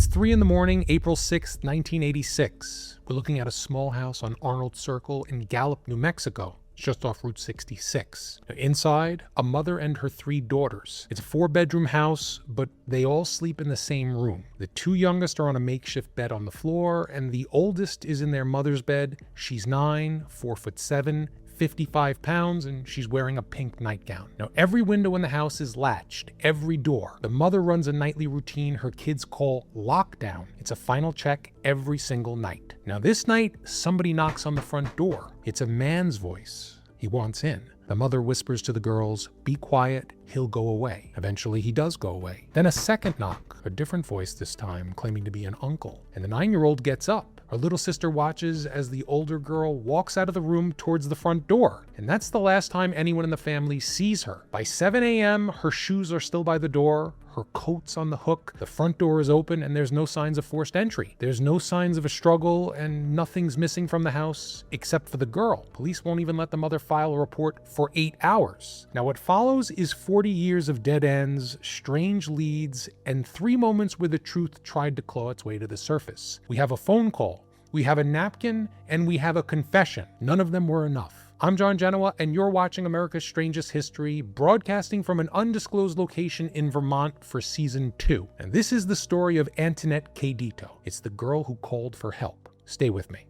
It's 3 in the morning, April 6th, 1986. We're looking at a small house on Arnold Circle in Gallup, New Mexico, just off Route 66. Now, inside, a mother and her 3 daughters. It's a 4-bedroom house, but they all sleep in the same room. The 2 youngest are on a makeshift bed on the floor, and the oldest is in their mother's bed. She's 9, 4'7", 55 pounds, and she's wearing a pink nightgown. Now, every window in the house is latched, every door. The mother runs a nightly routine her kids call lockdown. It's a final check every single night. Now, this night, somebody knocks on the front door. It's a man's voice. He wants in. The mother whispers to the girls, "Be quiet, he'll go away." Eventually, he does go away. Then a second knock, a different voice this time, claiming to be an uncle. And the 9-year-old gets up. Her little sister watches as the older girl walks out of the room towards the front door. And that's the last time anyone in the family sees her. By 7 a.m., her shoes are still by the door. Her coat's on the hook. The front door is open, and there's no signs of forced entry. There's no signs of a struggle, and nothing's missing from the house except for the girl. Police won't even let the mother file a report for 8 hours. Now, what follows is 40 years of dead ends, strange leads, and 3 moments where the truth tried to claw its way to the surface. We have a phone call, we have a napkin, and we have a confession. None of them were enough. I'm John Genoa, and you're watching America's Strangest History, broadcasting from an undisclosed location in Vermont for Season 2. And this is the story of Anthonette Cayedito. It's the girl who called for help. Stay with me.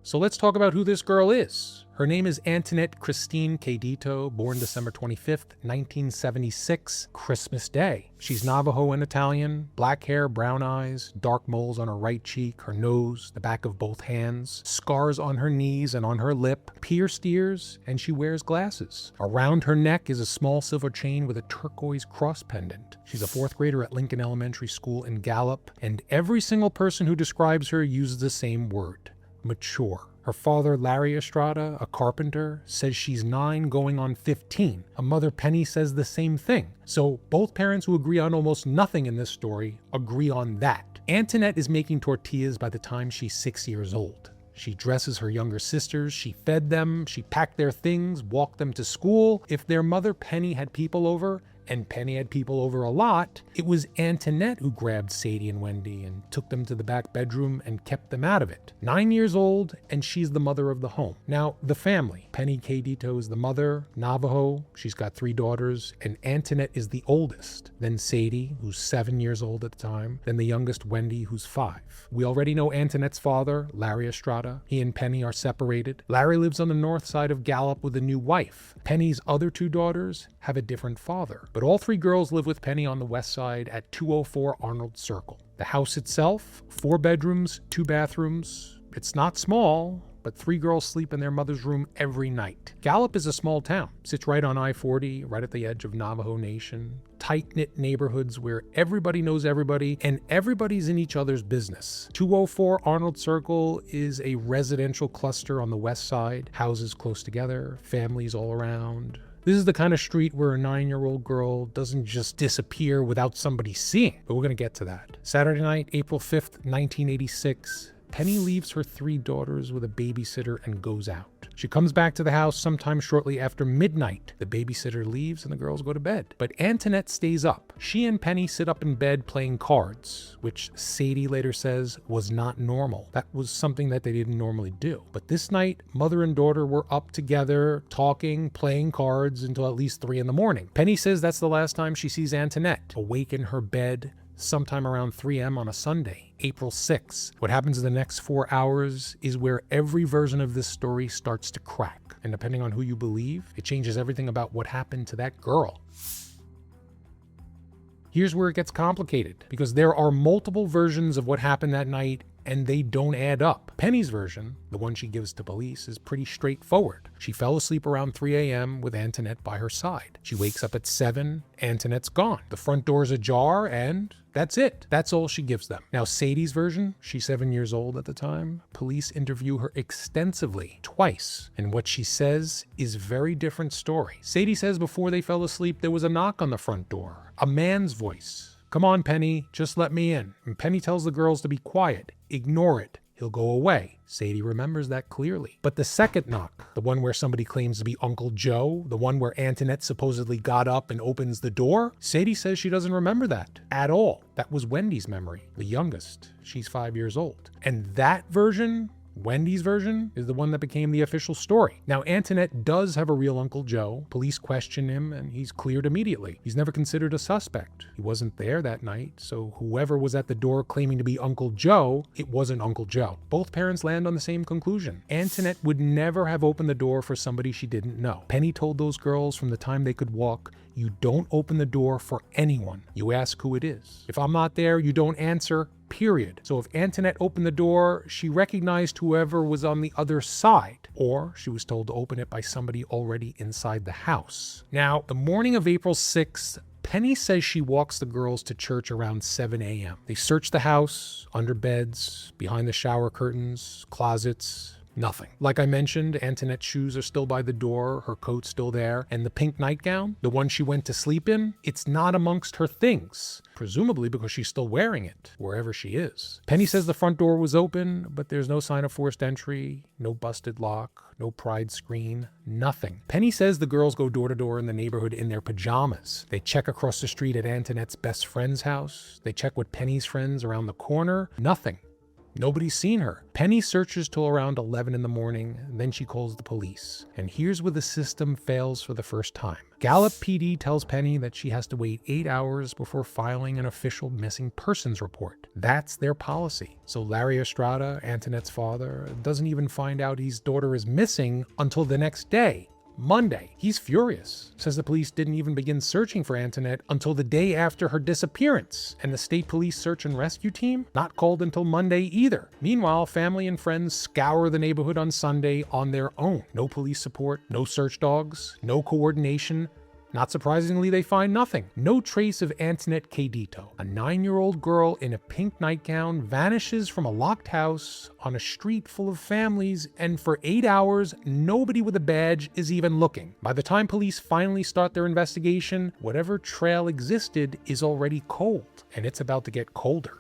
So let's talk about who this girl is. Her name is Anthonette Christine Cayedito, born December 25th, 1976, Christmas Day. She's Navajo and Italian, black hair, brown eyes, dark moles on her right cheek, her nose, the back of both hands, scars on her knees and on her lip, pierced ears, and she wears glasses. Around her neck is a small silver chain with a turquoise cross pendant. She's a 4th grader at Lincoln Elementary School in Gallup, and every single person who describes her uses the same word: mature. Her father, Larry Estrada, a carpenter, says she's 9 going on 15. A mother, Penny, says the same thing. So both parents, who agree on almost nothing in this story, agree on that. Anthonette is making tortillas by the time she's 6 years old. She dresses her younger sisters, she fed them, she packed their things, walked them to school. If their mother, Penny, had people over, and Penny had people over a lot, it was Anthonette who grabbed Sadie and Wendy and took them to the back bedroom and kept them out of it. 9 years old, and she's the mother of the home. Now, the family. Penny Cayedito is the mother, Navajo, she's got 3 daughters, and Anthonette is the oldest. Then Sadie, who's 7 years old at the time, then the youngest, Wendy, who's 5. We already know Anthonette's father, Larry Estrada. He and Penny are separated. Larry lives on the north side of Gallup with a new wife. Penny's other 2 daughters have a different father. But all 3 girls live with Penny on the west side at 204 Arnold Circle. The house itself, 4 bedrooms, 2 bathrooms. It's not small, but 3 girls sleep in their mother's room every night. Gallup is a small town. Sits right on I-40, right at the edge of Navajo Nation. Tight-knit neighborhoods where everybody knows everybody and everybody's in each other's business. 204 Arnold Circle is a residential cluster on the west side. Houses close together, families all around. This is the kind of street where a 9-year-old girl doesn't just disappear without somebody seeing, but we're gonna get to that. Saturday night, April 5th, 1986, Penny leaves her 3 daughters with a babysitter and goes out. She comes back to the house sometime shortly after midnight. The babysitter leaves and the girls go to bed. But Anthonette stays up. She and Penny sit up in bed playing cards, which Sadie later says was not normal. That was something that they didn't normally do. But this night, mother and daughter were up together, talking, playing cards until at least 3 in the morning. Penny says that's the last time she sees Anthonette, awake in her bed, sometime around 3 a.m. on a Sunday, April 6th. What happens in the next 4 hours is where every version of this story starts to crack. And depending on who you believe, it changes everything about what happened to that girl. Here's where it gets complicated, because there are multiple versions of what happened that night, and they don't add up. Penny's version, the one she gives to police, is pretty straightforward. She fell asleep around 3 a.m. with Anthonette by her side. She wakes up at 7, Anthonette's gone. The front door's ajar, and that's it. That's all she gives them. Now, Sadie's version, she's 7 years old at the time. Police interview her extensively, twice, and what she says is a very different story. Sadie says before they fell asleep, there was a knock on the front door, a man's voice. "Come on, Penny, just let me in." And Penny tells the girls to be quiet, ignore it, he'll go away. Sadie remembers that clearly. But the second knock, the one where somebody claims to be Uncle Joe, the one where Anthonette supposedly got up and opens the door, Sadie says she doesn't remember that at all. That was Wendy's memory, the youngest. She's 5 years old. And that version, Wendy's version, is the one that became the official story. Now, Anthonette does have a real Uncle Joe. Police question him and he's cleared immediately. He's never considered a suspect. He wasn't there that night, so whoever was at the door claiming to be Uncle Joe, it wasn't Uncle Joe. Both parents land on the same conclusion. Anthonette would never have opened the door for somebody she didn't know. Penny told those girls from the time they could walk, you don't open the door for anyone. You ask who it is. If I'm not there, you don't answer, period. So if Anthonette opened the door, she recognized whoever was on the other side, or she was told to open it by somebody already inside the house. Now, the morning of April 6th, Penny says she walks the girls to church around 7 a.m. They search the house, under beds, behind the shower curtains, closets. Nothing. Like I mentioned, Anthonette's shoes are still by the door, her coat's still there, and the pink nightgown, the one she went to sleep in, it's not amongst her things, presumably because she's still wearing it, wherever she is. Penny says the front door was open, but there's no sign of forced entry, no busted lock, no pried screen, nothing. Penny says the girls go door to door in the neighborhood in their pajamas. They check across the street at Anthonette's best friend's house. They check with Penny's friends around the corner. Nothing. Nobody's seen her. Penny searches till around 11 in the morning, then she calls the police. And here's where the system fails for the first time. Gallup PD tells Penny that she has to wait 8 hours before filing an official missing persons report. That's their policy. So Larry Estrada, Anthonette's father, doesn't even find out his daughter is missing until the next day. Monday. He's furious. Says the police didn't even begin searching for Anthonette until the day after her disappearance, and the state police search and rescue team not called until Monday either. Meanwhile, family and friends scour the neighborhood on Sunday on their own. No police support, no search dogs, no coordination. Not surprisingly, they find nothing. No trace of Anthonette Cayedito. A 9-year-old girl in a pink nightgown vanishes from a locked house on a street full of families, and for 8 hours, nobody with a badge is even looking. By the time police finally start their investigation, whatever trail existed is already cold, and it's about to get colder.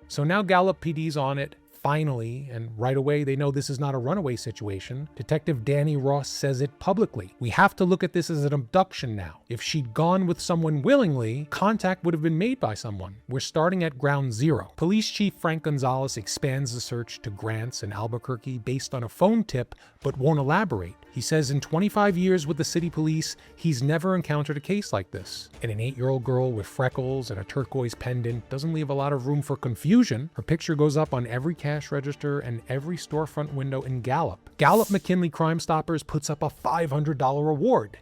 So now Gallup PD's on it. Finally, and right away, they know this is not a runaway situation. Detective Danny Ross says it publicly. We have to look at this as an abduction now. If she'd gone with someone willingly, contact would have been made by someone. We're starting at ground zero. Police Chief Frank Gonzalez expands the search to Grants and Albuquerque based on a phone tip, but won't elaborate. He says in 25 years with the city police, he's never encountered a case like this. And an 8-year-old girl with freckles and a turquoise pendant doesn't leave a lot of room for confusion. Her picture goes up on every cash register and every storefront window in Gallup. Gallup McKinley Crime Stoppers puts up a $500 award.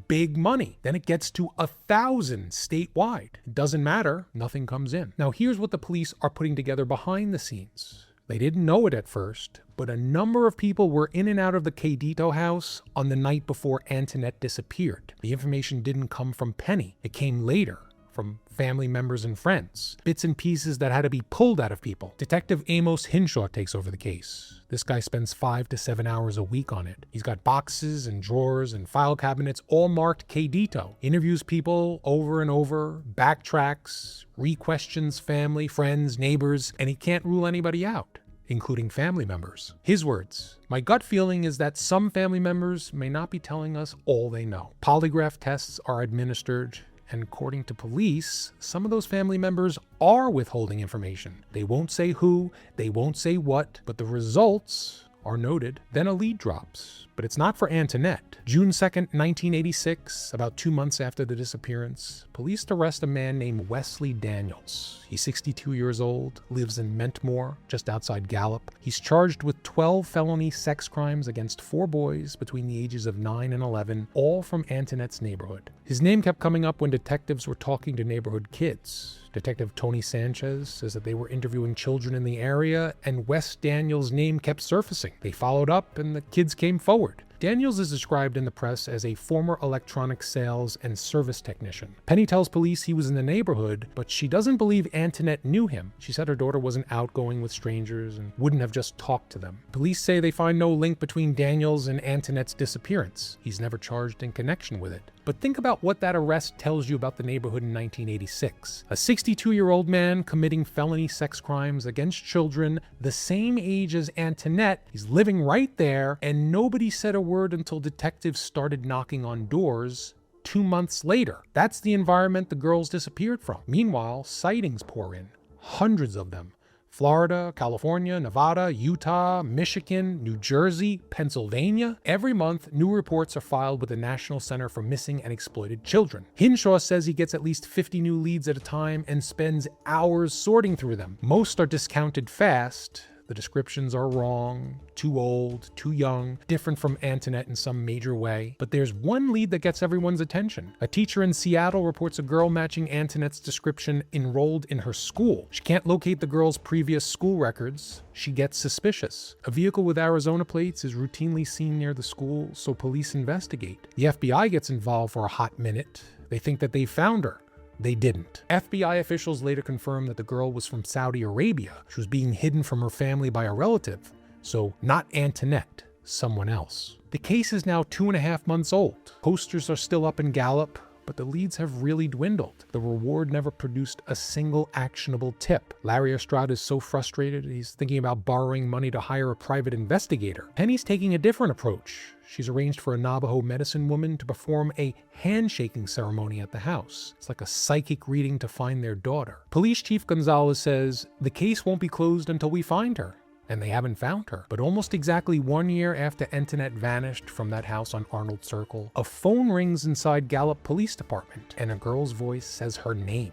Big money. Then it gets to 1,000 statewide. It doesn't matter. Nothing comes in. Now here's what the police are putting together behind the scenes. They didn't know it at first, but a number of people were in and out of the Cayedito house on the night before Anthonette disappeared. The information didn't come from Penny. It came later, from family members and friends. Bits and pieces that had to be pulled out of people. Detective Amos Hinshaw takes over the case. This guy spends 5 to 7 hours a week on it. He's got boxes and drawers and file cabinets all marked Cayedito. Interviews people over and over, backtracks, re-questions family, friends, neighbors, and he can't rule anybody out, including family members. His words, "My gut feeling is that some family members may not be telling us all they know. Polygraph tests are administered, and according to police, some of those family members are withholding information. They won't say who, they won't say what, but the results are noted." Then a lead drops, but it's not for Anthonette. June 2nd, 1986, about 2 months after the disappearance, police arrest a man named Wesley Daniels. He's 62 years old, lives in Mentmore, just outside Gallup. He's charged with 12 felony sex crimes against 4 boys between the ages of 9 and 11, all from Anthonette's neighborhood. His name kept coming up when detectives were talking to neighborhood kids. Detective Tony Sanchez says that they were interviewing children in the area, and Wes Daniels' name kept surfacing. They followed up, and the kids came forward. Daniels is described in the press as a former electronic sales and service technician. Penny tells police he was in the neighborhood, but she doesn't believe Anthonette knew him. She said her daughter wasn't outgoing with strangers and wouldn't have just talked to them. Police say they find no link between Daniels and Anthonette's disappearance. He's never charged in connection with it. But But think about what that arrest tells you about the neighborhood in 1986. A 62-year-old man committing felony sex crimes against children the same age as Anthonette. He's living right there, and nobody said a word until detectives started knocking on doors 2 months later. That's the environment the girls disappeared from. Meanwhile, sightings pour in. Hundreds of them. Florida, California, Nevada, Utah, Michigan, New Jersey, Pennsylvania. Every month, new reports are filed with the National Center for Missing and Exploited Children. Hinshaw says he gets at least 50 new leads at a time and spends hours sorting through them. Most are discounted fast. The descriptions are wrong, too old, too young, different from Anthonette in some major way. But there's one lead that gets everyone's attention. A teacher in Seattle reports a girl matching Anthonette's description enrolled in her school. She can't locate the girl's previous school records. She gets suspicious. A vehicle with Arizona plates is routinely seen near the school, so police investigate. The FBI gets involved for a hot minute. They think that they found her. They didn't. FBI officials later confirmed that the girl was from Saudi Arabia. She was being hidden from her family by a relative. So not Anthonette, someone else. The case is now 2.5 months old. Posters are still up in Gallup, but the leads have really dwindled. The reward never produced a single actionable tip. Larry Estrada is so frustrated, he's thinking about borrowing money to hire a private investigator. Penny's taking a different approach. She's arranged for a Navajo medicine woman to perform a handshaking ceremony at the house. It's like a psychic reading to find their daughter. Police Chief Gonzalez says the case won't be closed until we find her. And they haven't found her. But almost exactly 1 year after Anthonette vanished from that house on Arnold Circle, a phone rings inside Gallup Police Department, and a girl's voice says her name.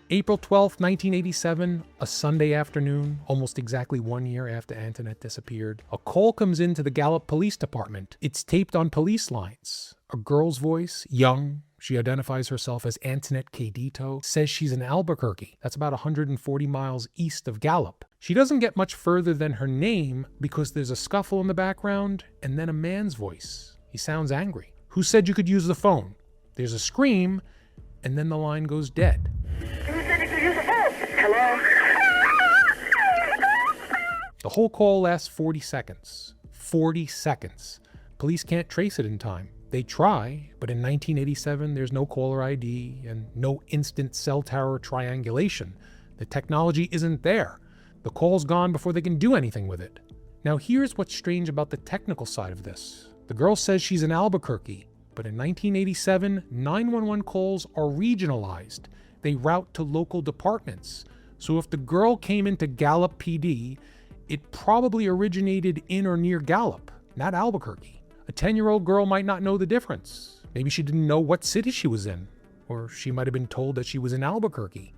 April 12, 1987, a Sunday afternoon, almost exactly 1 year after Anthonette disappeared, a call comes into the Gallup Police Department. It's taped on police lines. A girl's voice, young, she identifies herself as Anthonette Cayedito, says she's in Albuquerque. That's about 140 miles east of Gallup. She doesn't get much further than her name because there's a scuffle in the background and then a man's voice. He sounds angry. Who said you could use the phone? There's a scream and then the line goes dead. Hello? The whole call lasts 40 seconds. 40 seconds. Police can't trace it in time. They try, but in 1987, there's no caller ID and no instant cell tower triangulation. The technology isn't there. The call's gone before they can do anything with it. Now here's what's strange about the technical side of this. The girl says she's in Albuquerque, but in 1987, 911 calls are regionalized. They route to local departments. So if the girl came into Gallup PD, it probably originated in or near Gallup, not Albuquerque. A 10-year-old girl might not know the difference. Maybe she didn't know what city she was in, or she might have been told that she was in Albuquerque.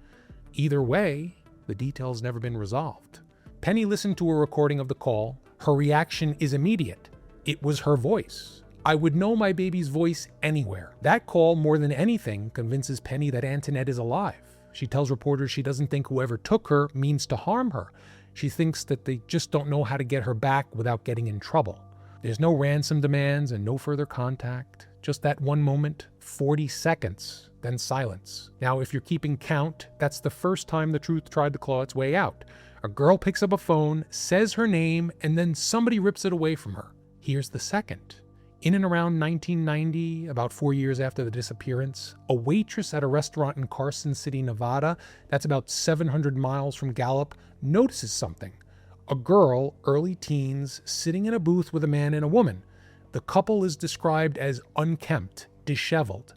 Either way, the details never been resolved. Penny listened to a recording of the call. Her reaction is immediate. It was her voice. I would know my baby's voice anywhere. That call, more than anything, convinces Penny that Anthonette is alive. She tells reporters she doesn't think whoever took her means to harm her. She thinks that they just don't know how to get her back without getting in trouble. There's no ransom demands and no further contact. Just that one moment, 40 seconds, then silence. Now, if you're keeping count, that's the first time the truth tried to claw its way out. A girl picks up a phone, says her name, and then somebody rips it away from her. Here's the second. In and around 1990, about 4 years after the disappearance, a waitress at a restaurant in Carson City, Nevada, that's about 700 miles from Gallup, notices something. A girl, early teens, sitting in a booth with a man and a woman. The couple is described as unkempt, disheveled.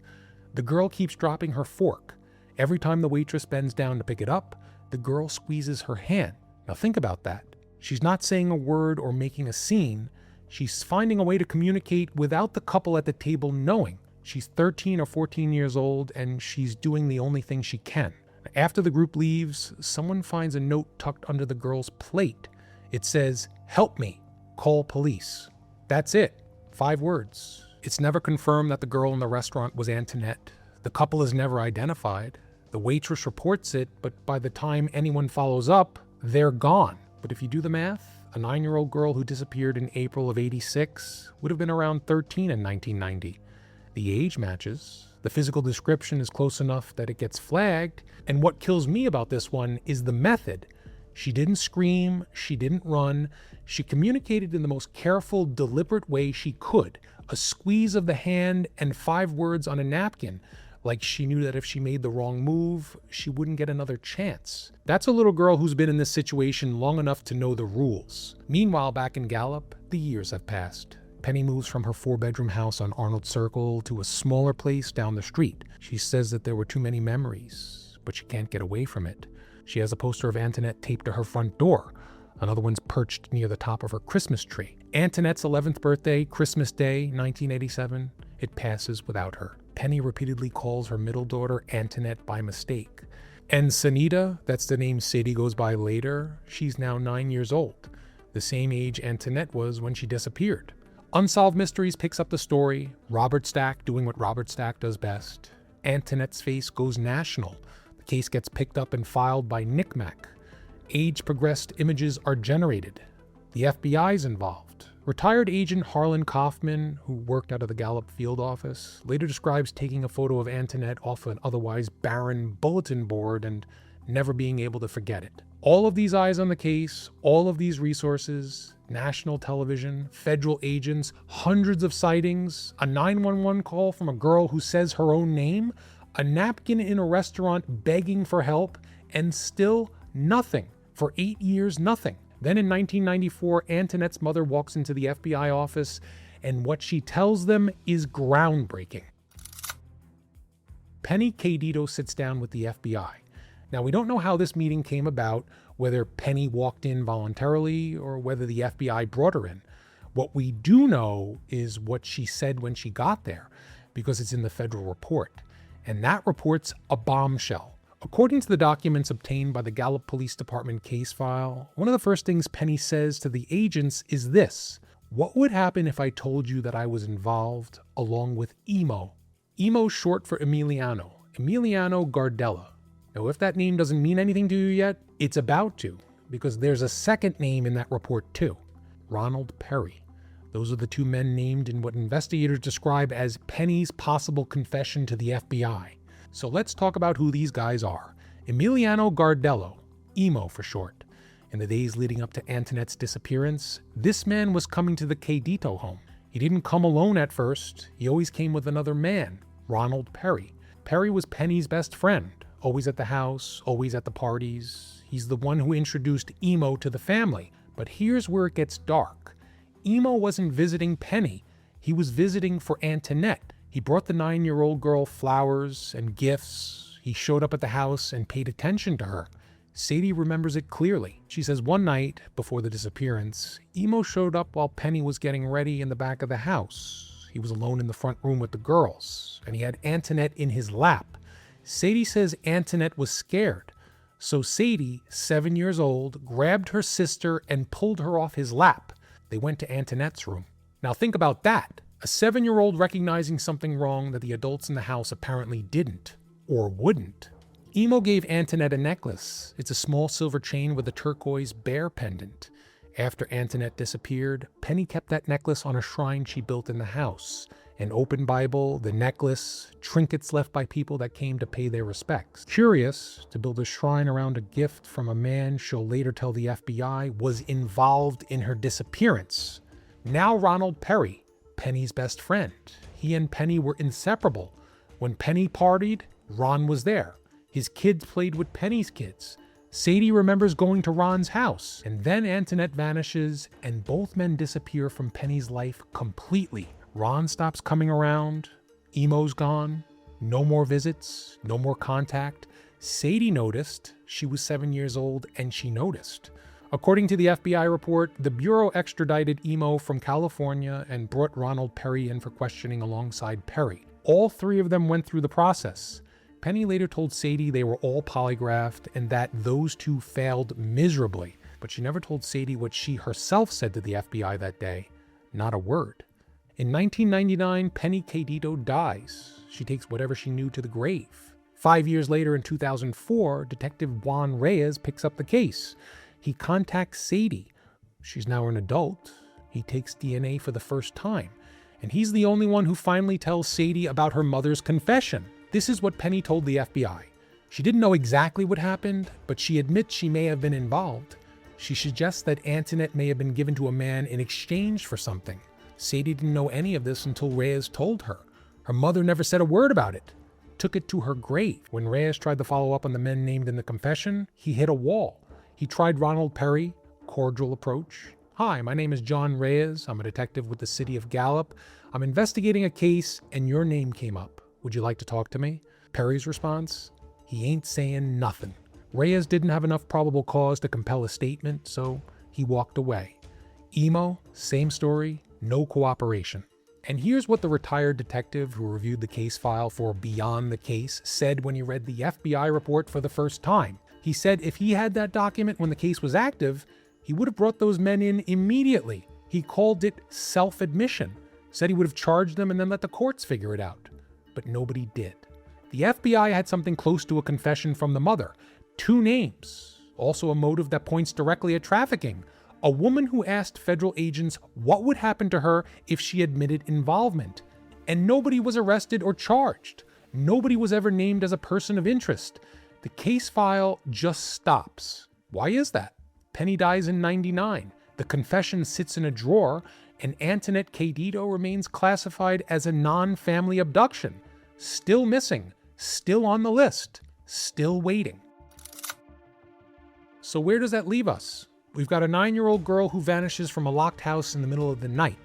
The girl keeps dropping her fork. Every time the waitress bends down to pick it up, the girl squeezes her hand. Now think about that. She's not saying a word or making a scene. She's finding a way to communicate without the couple at the table knowing. She's 13 or 14 years old, and she's doing the only thing she can. After the group leaves, someone finds a note tucked under the girl's plate. It says, "Help me, call police." That's it. 5 words. It's never confirmed that the girl in the restaurant was Anthonette. The couple is never identified. The waitress reports it, but by the time anyone follows up, they're gone. But if you do the math, a 9-year-old girl who disappeared in April of '86 would have been around 13 in 1990. The age matches. The physical description is close enough that it gets flagged. And what kills me about this one is the method. She didn't scream, she didn't run. She communicated in the most careful, deliberate way she could. A squeeze of the hand and 5 words on a napkin, like she knew that if she made the wrong move, she wouldn't get another chance. That's a little girl who's been in this situation long enough to know the rules. Meanwhile, back in Gallup, the years have passed. Penny moves from her 4-bedroom house on Arnold Circle to a smaller place down the street. She says that there were too many memories, but she can't get away from it. She has a poster of Anthonette taped to her front door. Another one's perched near the top of her Christmas tree. Anthonette's 11th birthday, Christmas Day, 1987, it passes without her. Penny repeatedly calls her middle daughter Anthonette by mistake. Anthonette, that's the name Sadie goes by later, she's now 9 years old, the same age Anthonette was when she disappeared. Unsolved Mysteries picks up the story, Robert Stack doing what Robert Stack does best. Anthonette's face goes national. The case gets picked up and filed by NCMEC. Age-progressed images are generated. The FBI's involved. Retired agent Harlan Kaufman, who worked out of the Gallup field office, later describes taking a photo of Anthonette off an otherwise barren bulletin board and never being able to forget it. All of these eyes on the case, all of these resources, national television, federal agents, hundreds of sightings, a 911 call from a girl who says her own name, a napkin in a restaurant begging for help, and still nothing. For 8 years, nothing. Then in 1994, Anthonette's mother walks into the FBI office, and what she tells them is groundbreaking. Penny Cayedito sits down with the FBI. Now, we don't know how this meeting came about, whether Penny walked in voluntarily or whether the FBI brought her in. What we do know is what she said when she got there, because it's in the federal report. And that report's a bombshell. According to the documents obtained by the Gallup Police Department case file, one of the first things Penny says to the agents is this: "What would happen if I told you that I was involved along with Emo?" Emo's short for Emiliano Gardella. Now, if that name doesn't mean anything to you yet, it's about to, because there's a second name in that report too: Ronald Perry. Those are the 2 men named in what investigators describe as Penny's possible confession to the FBI. So let's talk about who these guys are. Emiliano Gardello, Emo for short. In the days leading up to Anthonette's disappearance, this man was coming to the Cayedito home. He didn't come alone at first. He always came with another man, Ronald Perry. Perry was Penny's best friend, always at the house, always at the parties. He's the one who introduced Emo to the family. But here's where it gets dark. Emo wasn't visiting Penny. He was visiting for Anthonette. He brought the 9-year-old girl flowers and gifts. He showed up at the house and paid attention to her. Sadie remembers it clearly. She says one night, before the disappearance, Emo showed up while Penny was getting ready in the back of the house. He was alone in the front room with the girls, and he had Anthonette in his lap. Sadie says Anthonette was scared. So Sadie, 7 years old, grabbed her sister and pulled her off his lap. They went to Anthonette's room. Now think about that. A 7-year-old recognizing something wrong that the adults in the house apparently didn't, or wouldn't. Emo gave Anthonette a necklace. It's a small silver chain with a turquoise bear pendant. After Anthonette disappeared, Penny kept that necklace on a shrine she built in the house. An open Bible, the necklace, trinkets left by people that came to pay their respects. Curious, to build a shrine around a gift from a man she'll later tell the FBI was involved in her disappearance. Now Ronald Perry, Penny's best friend. He and Penny were inseparable. When Penny partied, Ron was there. His kids played with Penny's kids. Sadie remembers going to Ron's house. And then Anthonette vanishes, and both men disappear from Penny's life completely. Ron stops coming around. Emo's gone. No more visits. No more contact. Sadie noticed. She was 7 years old, and she noticed. According to the FBI report, the Bureau extradited Emo from California and brought Ronald Perry in for questioning alongside Perry. All 3 of them went through the process. Penny later told Sadie they were all polygraphed and that those 2 failed miserably, but she never told Sadie what she herself said to the FBI that day. Not a word. In 1999, Penny Cayedito dies. She takes whatever she knew to the grave. 5 years later, in 2004, Detective Juan Reyes picks up the case. He contacts Sadie. She's now an adult. He takes DNA for the first time. And he's the only one who finally tells Sadie about her mother's confession. This is what Penny told the FBI. She didn't know exactly what happened, but she admits she may have been involved. She suggests that Anthonette may have been given to a man in exchange for something. Sadie didn't know any of this until Reyes told her. Her mother never said a word about it. Took it to her grave. When Reyes tried to follow up on the men named in the confession, he hit a wall. He tried Ronald Perry, cordial approach. Hi, my name is John Reyes. I'm a detective with the city of Gallup. I'm investigating a case and your name came up. Would you like to talk to me? Perry's response? He ain't saying nothing. Reyes didn't have enough probable cause to compel a statement, so he walked away. Emo, same story, no cooperation. And here's what the retired detective who reviewed the case file for Beyond the Case said when he read the FBI report for the first time. He said if he had that document when the case was active, he would have brought those men in immediately. He called it self-admission, said he would have charged them and then let the courts figure it out. But nobody did. The FBI had something close to a confession from the mother. 2 names, also a motive that points directly at trafficking. A woman who asked federal agents what would happen to her if she admitted involvement. And nobody was arrested or charged. Nobody was ever named as a person of interest. The case file just stops. Why is that? Penny dies in '99. The confession sits in a drawer, and Anthonette Cayedito remains classified as a non-family abduction. Still missing, still on the list, still waiting. So where does that leave us? We've got a 9-year-old girl who vanishes from a locked house in the middle of the night,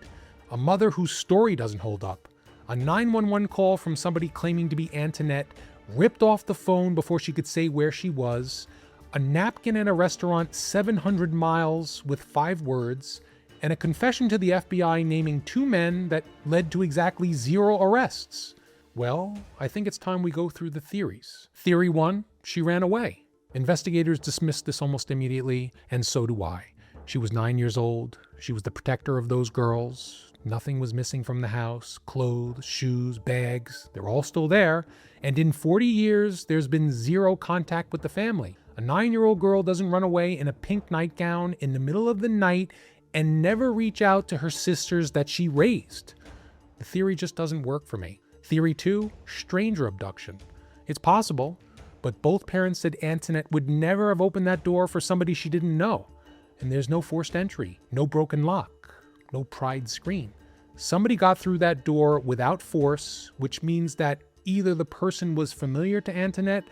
a mother whose story doesn't hold up, a 911 call from somebody claiming to be Anthonette, ripped off the phone before she could say where she was, a napkin at a restaurant 700 miles with 5 words, and a confession to the FBI naming 2 men that led to exactly 0 arrests. Well, I think it's time we go through the theories. Theory 1, she ran away. Investigators dismissed this almost immediately, and so do I. She was 9 years old. She was the protector of those girls. Nothing was missing from the house. Clothes, shoes, bags, they're all still there. And in 40 years, there's been 0 contact with the family. A 9-year-old girl doesn't run away in a pink nightgown in the middle of the night and never reach out to her sisters that she raised. The theory just doesn't work for me. Theory 2, stranger abduction. It's possible, but both parents said Anthonette would never have opened that door for somebody she didn't know. And there's no forced entry, no broken lock, no pried screen. Somebody got through that door without force, which means that either the person was familiar to Anthonette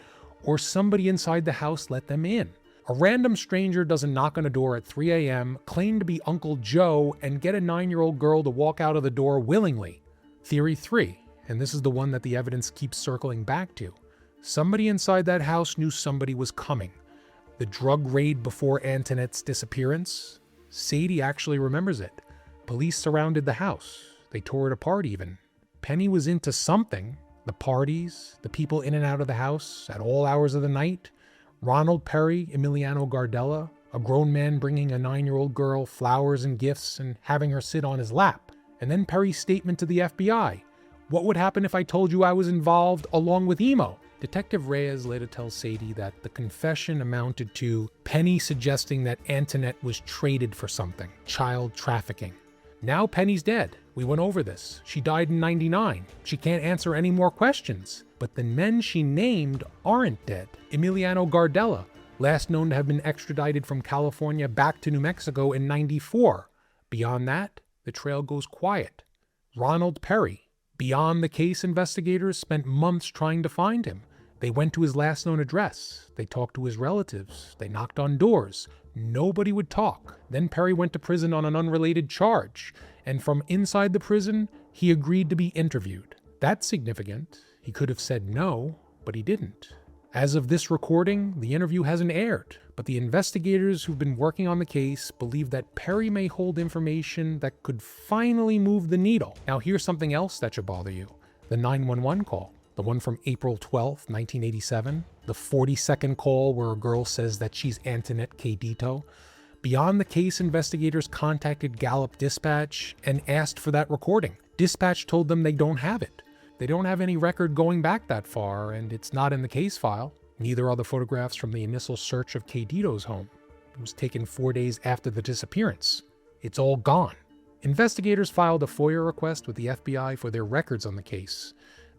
or somebody inside the house let them in. A random stranger doesn't knock on a door at 3 a.m., claim to be Uncle Joe, and get a 9-year-old girl to walk out of the door willingly. Theory 3, and this is the one that the evidence keeps circling back to. Somebody inside that house knew somebody was coming. The drug raid before Anthonette's disappearance? Sadie actually remembers it. Police surrounded the house. They tore it apart even. Penny was into something. The parties, the people in and out of the house at all hours of the night. Ronald Perry, Emiliano Gardella, a grown man bringing a 9-year-old girl flowers and gifts and having her sit on his lap. And then Perry's statement to the FBI. What would happen if I told you I was involved along with Emo? Detective Reyes later tells Sadie that the confession amounted to Penny suggesting that Anthonette was traded for something, child trafficking. Now Penny's dead. We went over this. She died in '99. She can't answer any more questions. But the men she named aren't dead. Emiliano Gardella, last known to have been extradited from California back to New Mexico in '94. Beyond that, the trail goes quiet. Ronald Perry. Beyond the case, investigators spent months trying to find him. They went to his last known address. They talked to his relatives. They knocked on doors. Nobody would talk. Then Perry went to prison on an unrelated charge. And from inside the prison, he agreed to be interviewed. That's significant. He could have said no, but he didn't. As of this recording, the interview hasn't aired, but the investigators who've been working on the case believe that Perry may hold information that could finally move the needle. Now here's something else that should bother you. The 911 call. The one from April 12th, 1987. The 40-second call where a girl says that she's Anthonette Cayedito. Beyond the case, investigators contacted Gallup Dispatch and asked for that recording. Dispatch told them they don't have it. They don't have any record going back that far, and it's not in the case file. Neither are the photographs from the initial search of Cayedito's home. It was taken 4 days after the disappearance. It's all gone. Investigators filed a FOIA request with the FBI for their records on the case.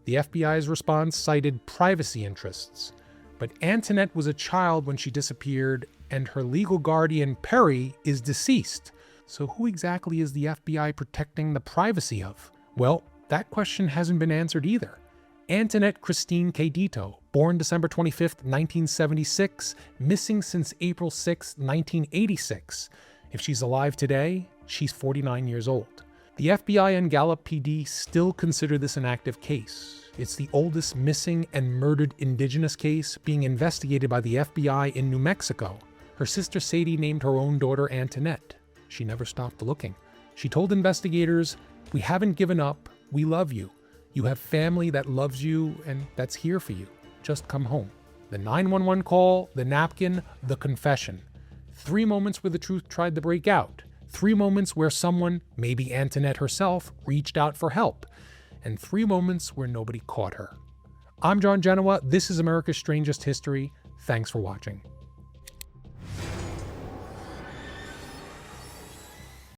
The FBI's response cited privacy interests. But Anthonette was a child when she disappeared, and her legal guardian, Perry, is deceased. So who exactly is the FBI protecting the privacy of? Well, that question hasn't been answered either. Anthonette Christine Cayedito, born December 25, 1976, missing since April 6, 1986. If she's alive today, she's 49 years old. The FBI and Gallup PD still consider this an active case. It's the oldest missing and murdered Indigenous case being investigated by the FBI in New Mexico. Her sister Sadie named her own daughter Anthonette. She never stopped looking. She told investigators, "We haven't given up. We love you. You have family that loves you and that's here for you. Just come home." The 911 call, the napkin, the confession. 3 moments where the truth tried to break out. 3 moments where someone, maybe Anthonette herself, reached out for help. And 3 moments where nobody caught her. I'm John Genoa. This is America's Strangest History. Thanks for watching.